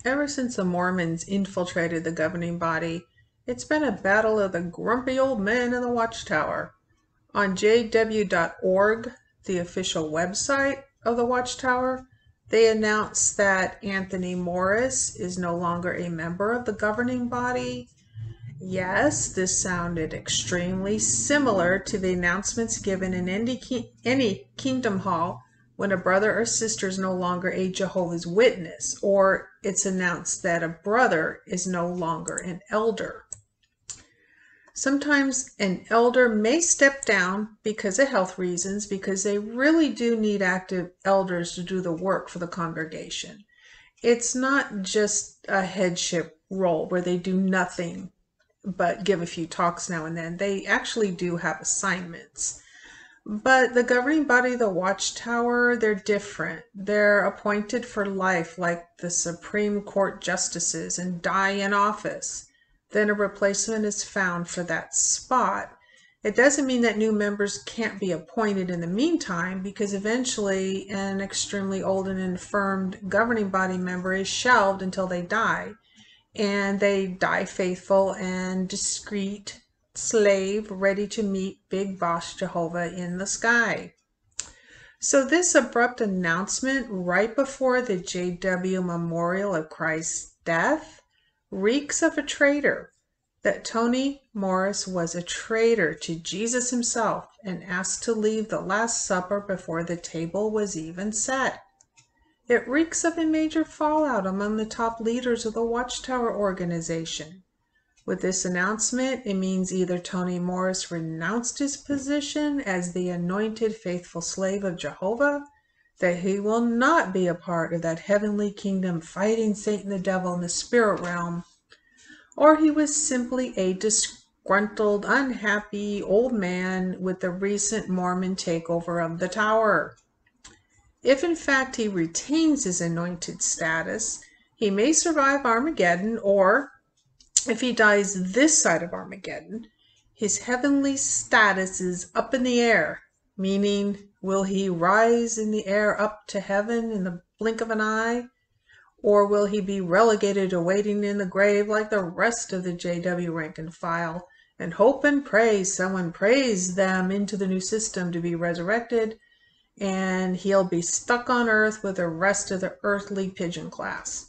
Ever since the Mormons infiltrated the governing body, it's been a battle of the grumpy old men in the Watchtower. On jw.org, the official website of the Watchtower, they announced that Anthony Morris is no longer a member of the governing body. Yes, this sounded extremely similar to the announcements given in any Kingdom Hall when a brother or sister is no longer a Jehovah's Witness, or it's announced that a brother is no longer an elder. Sometimes an elder may step down because of health reasons, because they really do need active elders to do the work for the congregation. It's not just a headship role where they do nothing but give a few talks now and then. They actually do have assignments. But the governing body, the Watchtower, they're different. They're appointed for life like the Supreme Court justices and die in office. Then a replacement is found for that spot. It doesn't mean that new members can't be appointed in the meantime, because eventually an extremely old and infirmed governing body member is shelved until they die. And they die faithful and discreet slave, ready to meet Big Boss Jehovah in the sky. So this abrupt announcement right before the JW memorial of Christ's death reeks of a traitor, that Tony Morris was a traitor to Jesus himself and asked to leave the Last Supper before the table was even set. It reeks of a major fallout among the top leaders of the Watchtower organization. With this announcement, it means either Tony Morris renounced his position as the anointed faithful slave of Jehovah, that he will not be a part of that heavenly kingdom fighting Satan the devil in the spirit realm, or he was simply a disgruntled, unhappy old man with the recent Mormon takeover of the tower. If in fact he retains his anointed status, he may survive Armageddon, or if he dies this side of Armageddon, his heavenly status is up in the air, meaning will he rise in the air up to heaven in the blink of an eye, or will he be relegated to waiting in the grave like the rest of the JW rank and file, and hope and pray someone prays them into the new system to be resurrected, and he'll be stuck on earth with the rest of the earthly pigeon class.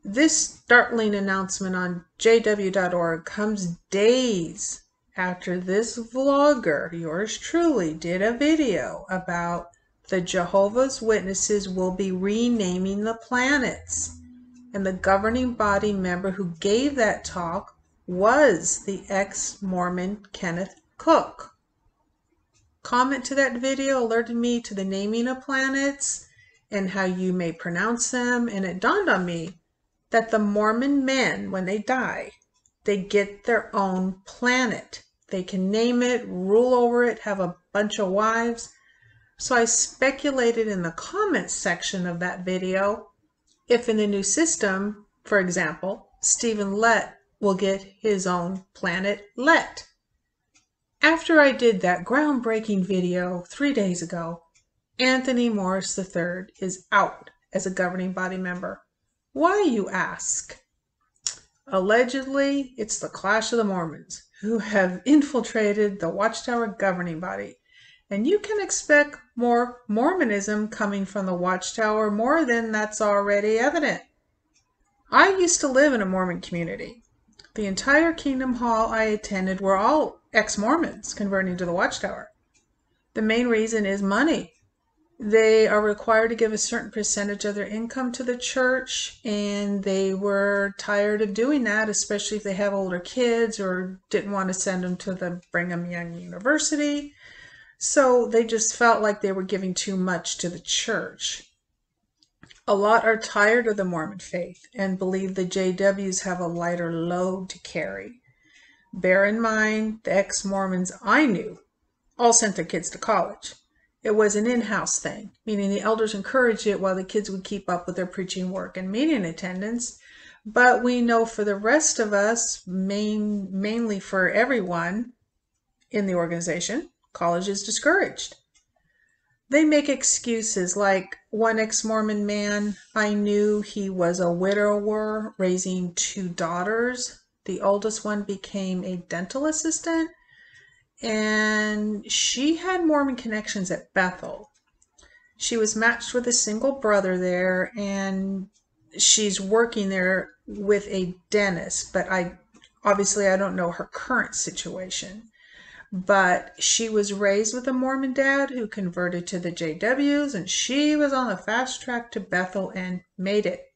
This startling announcement on jw.org comes days after this vlogger, yours truly, did a video about the Jehovah's Witnesses will be renaming the planets. And the governing body member who gave that talk was the ex-Mormon Kenneth Cook. Comment to that video alerted me to the naming of planets and how you may pronounce them, and it dawned on me that the Mormon men, when they die, they get their own planet. They can name it, rule over it, have a bunch of wives. So I speculated in the comments section of that video if in the new system, for example, Stephen Lett will get his own planet Lett. After I did that groundbreaking video 3 days ago, Anthony Morris III is out as a governing body member. Why, you ask? Allegedly, it's the Clash of the Mormons, who have infiltrated the Watchtower governing body. And you can expect more Mormonism coming from the Watchtower, more than that's already evident. I used to live in a Mormon community. The entire Kingdom Hall I attended were all ex-Mormons converting to the Watchtower. The main reason is money. They are required to give a certain percentage of their income to the church, and they were tired of doing that, especially if they have older kids or didn't want to send them to the Brigham Young University. So they just felt like they were giving too much to the church. A lot are tired of the Mormon faith and believe the JWs have a lighter load to carry. Bear in mind, the ex-Mormons I knew all sent their kids to college. It was an in-house thing, meaning the elders encouraged it while the kids would keep up with their preaching work and meeting attendance. But we know for the rest of us, mainly for everyone in the organization, college is discouraged. they make excuses. Like one ex-Mormon man I knew, he was a widower raising 2 daughters. The oldest one became a dental assistant, and she had Mormon connections at Bethel. She was matched with a single brother there, and she's working there with a dentist, but obviously I don't know her current situation. But she was raised with a Mormon dad who converted to the JWs, and she was on the fast track to Bethel and made it.